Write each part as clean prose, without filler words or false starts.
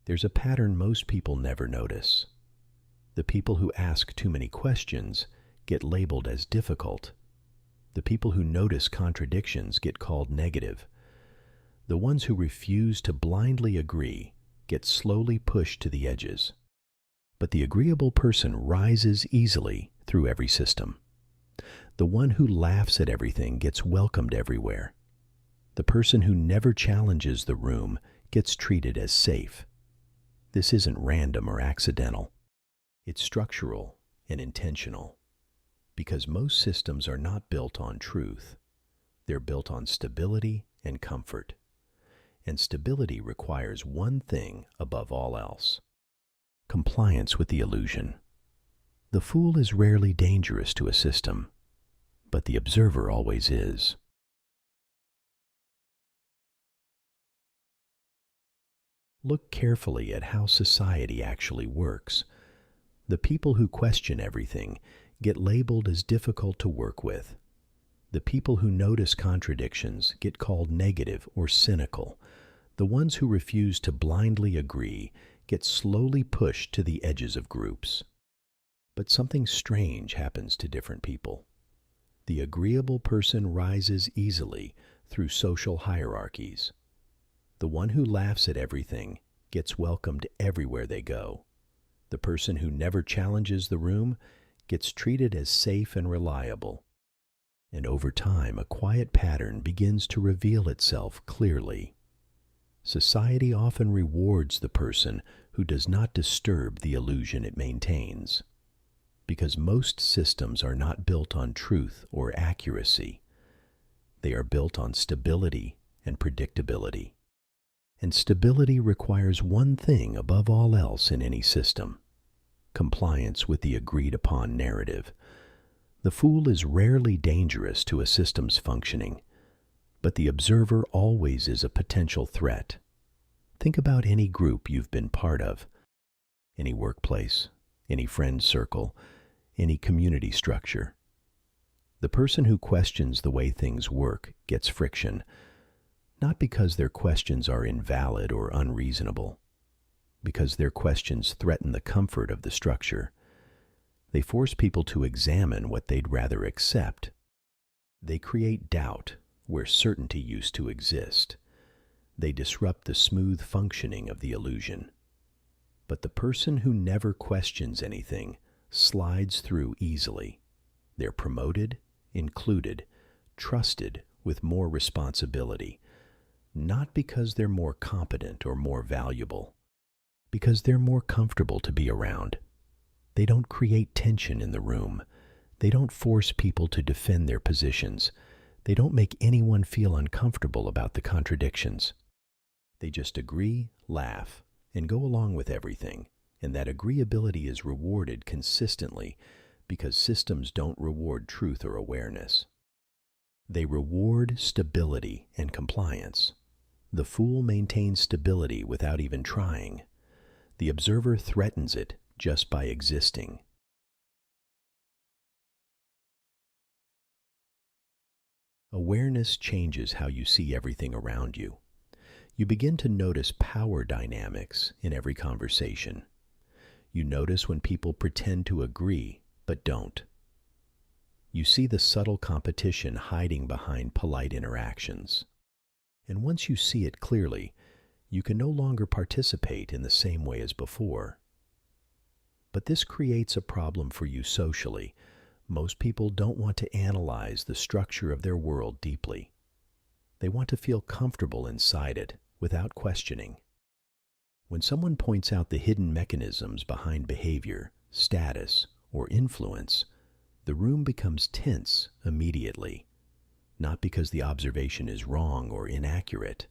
There's a pattern most people never notice. The people who ask too many questions get labeled as difficult. The people who notice contradictions get called negative. The ones who refuse to blindly agree get slowly pushed to the edges. But the agreeable person rises easily through every system. The one who laughs at everything gets welcomed everywhere. The person who never challenges the room gets treated as safe. This isn't random or accidental. It's structural and intentional. Because most systems are not built on truth. They're built on stability and comfort. And stability requires one thing above all else: compliance with the illusion. The fool is rarely dangerous to a system, but the observer always is. Look carefully at how society actually works. The people who question everything get labeled as difficult to work with. The people who notice contradictions get called negative or cynical. The ones who refuse to blindly agree get slowly pushed to the edges of groups. But something strange happens to different people. The agreeable person rises easily through social hierarchies. The one who laughs at everything gets welcomed everywhere they go. The person who never challenges the room gets treated as safe and reliable. And over time, a quiet pattern begins to reveal itself clearly. Society often rewards the person who does not disturb the illusion it maintains. Because most systems are not built on truth or accuracy. They are built on stability and predictability. And stability requires one thing above all else in any system: compliance with the agreed-upon narrative. The fool is rarely dangerous to a system's functioning, but the observer always is a potential threat. Think about any group you've been part of, any workplace, any friend circle, any community structure. The person who questions the way things work gets friction, not because their questions are invalid or unreasonable, because their questions threaten the comfort of the structure. They force people to examine what they'd rather accept. They create doubt where certainty used to exist. They disrupt the smooth functioning of the illusion. But the person who never questions anything slides through easily. They're promoted, included, trusted with more responsibility, not because they're more competent or more valuable, because they're more comfortable to be around. They don't create tension in the room. They don't force people to defend their positions. They don't make anyone feel uncomfortable about the contradictions. They just agree, laugh, and go along with everything, and that agreeability is rewarded consistently because systems don't reward truth or awareness. They reward stability and compliance. The fool maintains stability without even trying. The observer threatens it just by existing. Awareness changes how you see everything around you. You begin to notice power dynamics in every conversation. You notice when people pretend to agree but don't. You see the subtle competition hiding behind polite interactions. And once you see it clearly, you can no longer participate in the same way as before. But this creates a problem for you socially. Most people don't want to analyze the structure of their world deeply. They want to feel comfortable inside it without questioning. When someone points out the hidden mechanisms behind behavior, status, or influence, the room becomes tense immediately, not because the observation is wrong or inaccurate,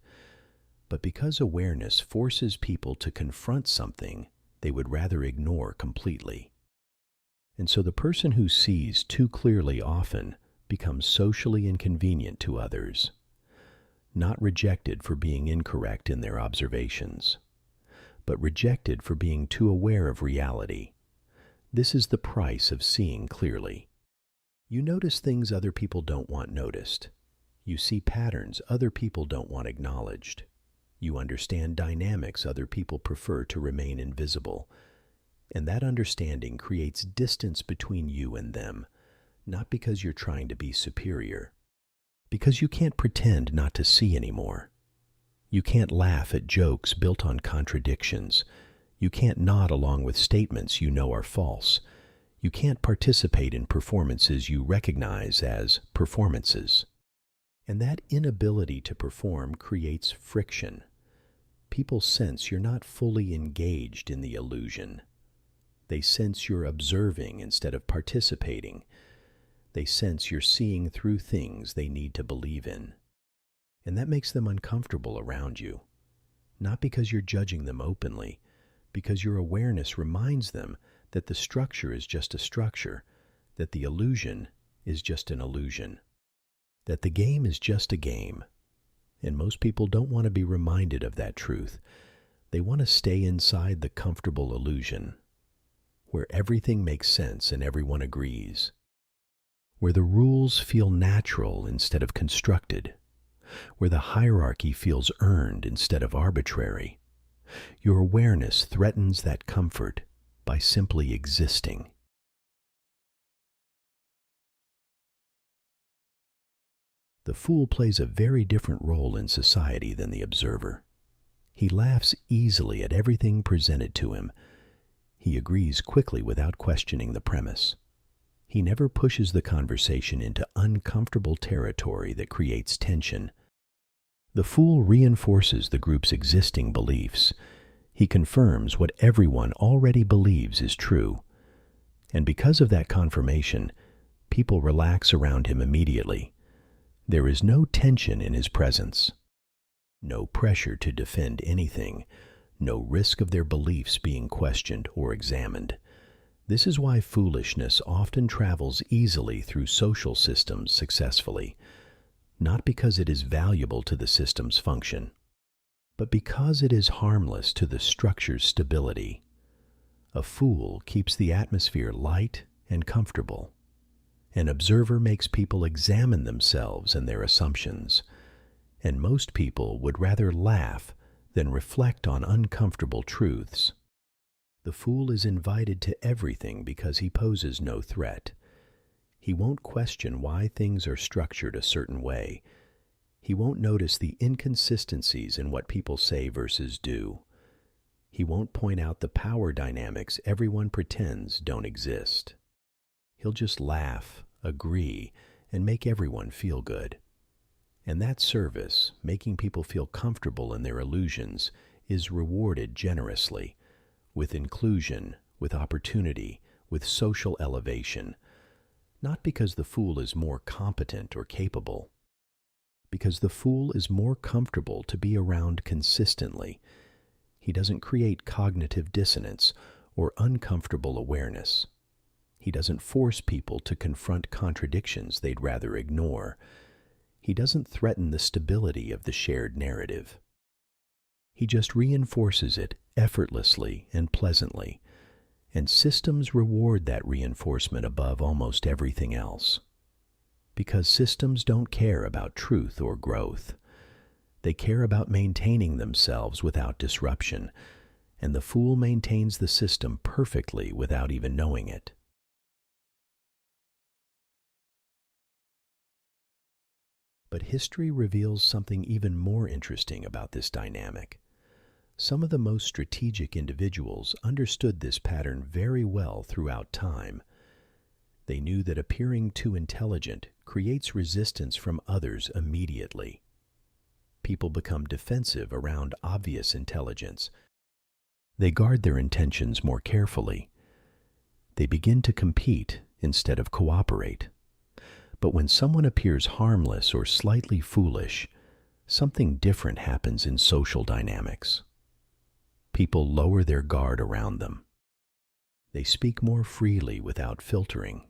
but because awareness forces people to confront something they would rather ignore completely. And so the person who sees too clearly often becomes socially inconvenient to others, not rejected for being incorrect in their observations, but rejected for being too aware of reality. This is the price of seeing clearly. You notice things other people don't want noticed. You see patterns other people don't want acknowledged. You understand dynamics other people prefer to remain invisible. And that understanding creates distance between you and them, not because you're trying to be superior, because you can't pretend not to see anymore. You can't laugh at jokes built on contradictions. You can't nod along with statements you know are false. You can't participate in performances you recognize as performances. And that inability to perform creates friction. People sense you're not fully engaged in the illusion. They sense you're observing instead of participating. They sense you're seeing through things they need to believe in. And that makes them uncomfortable around you. Not because you're judging them openly, because your awareness reminds them that the structure is just a structure, that the illusion is just an illusion, that the game is just a game. And most people don't want to be reminded of that truth. They want to stay inside the comfortable illusion, where everything makes sense and everyone agrees, where the rules feel natural instead of constructed, where the hierarchy feels earned instead of arbitrary. Your awareness threatens that comfort by simply existing. The fool plays a very different role in society than the observer. He laughs easily at everything presented to him. He agrees quickly without questioning the premise. He never pushes the conversation into uncomfortable territory that creates tension. The fool reinforces the group's existing beliefs. He confirms what everyone already believes is true. And because of that confirmation, people relax around him immediately. There is no tension in his presence, no pressure to defend anything, no risk of their beliefs being questioned or examined. This is why foolishness often travels easily through social systems successfully, not because it is valuable to the system's function, but because it is harmless to the structure's stability. A fool keeps the atmosphere light and comfortable. An observer makes people examine themselves and their assumptions, and most people would rather laugh than reflect on uncomfortable truths. The fool is invited to everything because he poses no threat. He won't question why things are structured a certain way. He won't notice the inconsistencies in what people say versus do. He won't point out the power dynamics everyone pretends don't exist. He'll just laugh, agree, and make everyone feel good. And that service, making people feel comfortable in their illusions, is rewarded generously, with inclusion, with opportunity, with social elevation. Not because the fool is more competent or capable, because the fool is more comfortable to be around consistently. He doesn't create cognitive dissonance or uncomfortable awareness. He doesn't force people to confront contradictions they'd rather ignore. He doesn't threaten the stability of the shared narrative. He just reinforces it effortlessly and pleasantly, and systems reward that reinforcement above almost everything else. Because systems don't care about truth or growth. They care about maintaining themselves without disruption, and the fool maintains the system perfectly without even knowing it. But history reveals something even more interesting about this dynamic. Some of the most strategic individuals understood this pattern very well throughout time. They knew that appearing too intelligent creates resistance from others immediately. People become defensive around obvious intelligence. They guard their intentions more carefully. They begin to compete instead of cooperate. But when someone appears harmless or slightly foolish, something different happens in social dynamics. People lower their guard around them. They speak more freely without filtering.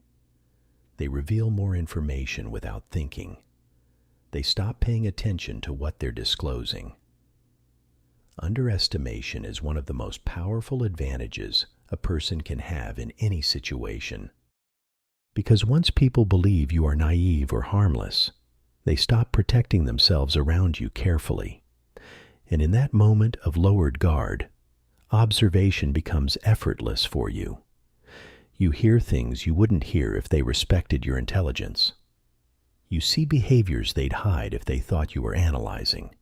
They reveal more information without thinking. They stop paying attention to what they're disclosing. Underestimation is one of the most powerful advantages a person can have in any situation. Because once people believe you are naive or harmless, they stop protecting themselves around you carefully. And in that moment of lowered guard, observation becomes effortless for you. You hear things you wouldn't hear if they respected your intelligence. You see behaviors they'd hide if they thought you were analyzing.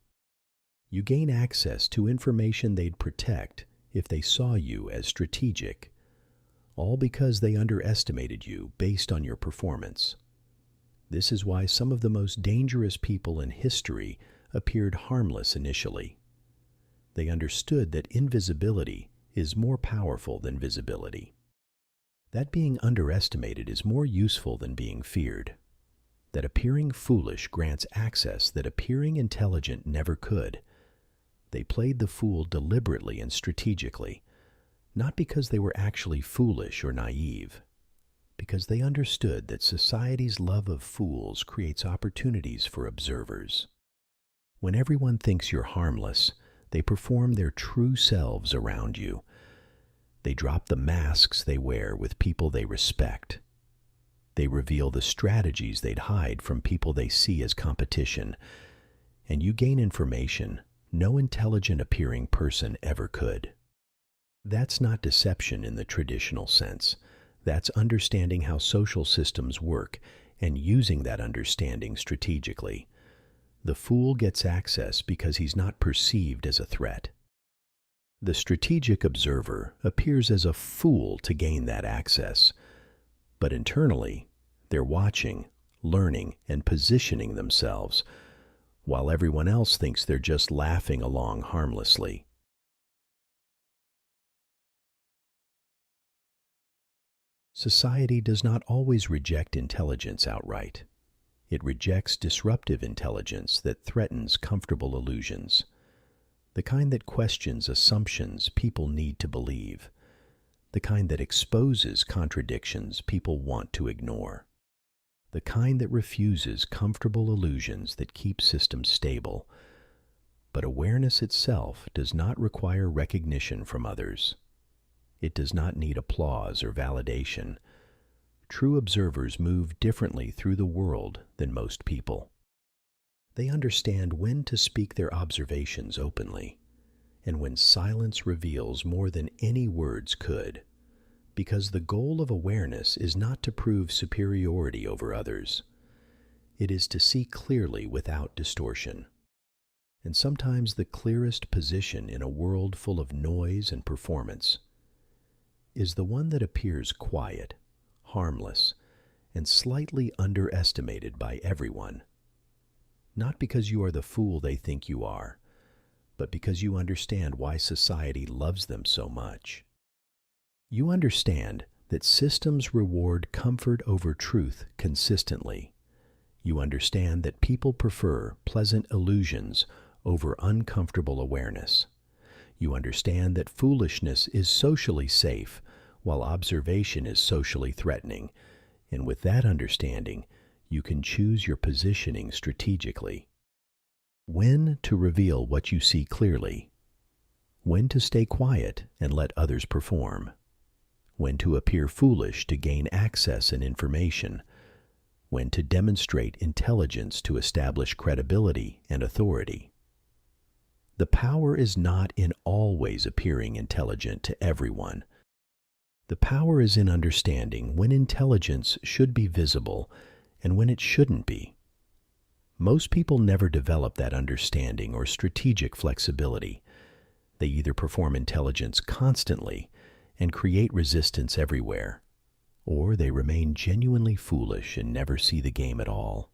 You gain access to information they'd protect if they saw you as strategic, all because they underestimated you based on your performance. This is why some of the most dangerous people in history appeared harmless initially. They understood that invisibility is more powerful than visibility. That being underestimated is more useful than being feared. That appearing foolish grants access that appearing intelligent never could. They played the fool deliberately and strategically, not because they were actually foolish or naive, because they understood that society's love of fools creates opportunities for observers. When everyone thinks you're harmless, they perform their true selves around you. They drop the masks they wear with people they respect. They reveal the strategies they'd hide from people they see as competition, and you gain information no intelligent appearing person ever could. That's not deception in the traditional sense. That's understanding how social systems work and using that understanding strategically. The fool gets access because he's not perceived as a threat. The strategic observer appears as a fool to gain that access, but internally, they're watching, learning, and positioning themselves, while everyone else thinks they're just laughing along harmlessly. Society does not always reject intelligence outright. It rejects disruptive intelligence that threatens comfortable illusions, the kind that questions assumptions people need to believe, the kind that exposes contradictions people want to ignore, the kind that refuses comfortable illusions that keep systems stable. But awareness itself does not require recognition from others. It does not need applause or validation. True observers move differently through the world than most people. They understand when to speak their observations openly, and when silence reveals more than any words could, because the goal of awareness is not to prove superiority over others. It is to see clearly without distortion. And sometimes the clearest position in a world full of noise and performance is the one that appears quiet, harmless, and slightly underestimated by everyone. Not because you are the fool they think you are, but because you understand why society loves them so much. You understand that systems reward comfort over truth consistently. You understand that people prefer pleasant illusions over uncomfortable awareness. You understand that foolishness is socially safe, while observation is socially threatening. And with that understanding, you can choose your positioning strategically. When to reveal what you see clearly. When to stay quiet and let others perform. When to appear foolish to gain access and information. When to demonstrate intelligence to establish credibility and authority. The power is not in always appearing intelligent to everyone. The power is in understanding when intelligence should be visible and when it shouldn't be. Most people never develop that understanding or strategic flexibility. They either perform intelligence constantly and create resistance everywhere, or they remain genuinely foolish and never see the game at all.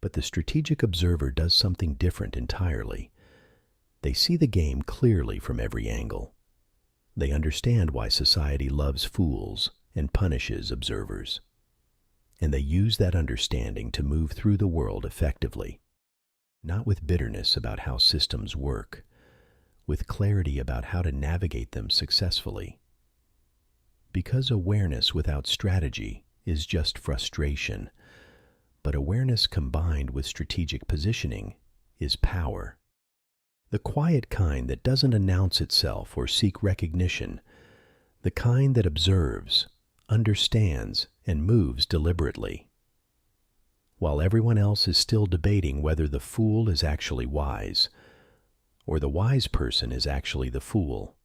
But the strategic observer does something different entirely. They see the game clearly from every angle. They understand why society loves fools and punishes observers. And they use that understanding to move through the world effectively, not with bitterness about how systems work, with clarity about how to navigate them successfully. Because awareness without strategy is just frustration, but awareness combined with strategic positioning is power. The quiet kind that doesn't announce itself or seek recognition, the kind that observes, understands, and moves deliberately. While everyone else is still debating whether the fool is actually wise, or the wise person is actually the fool.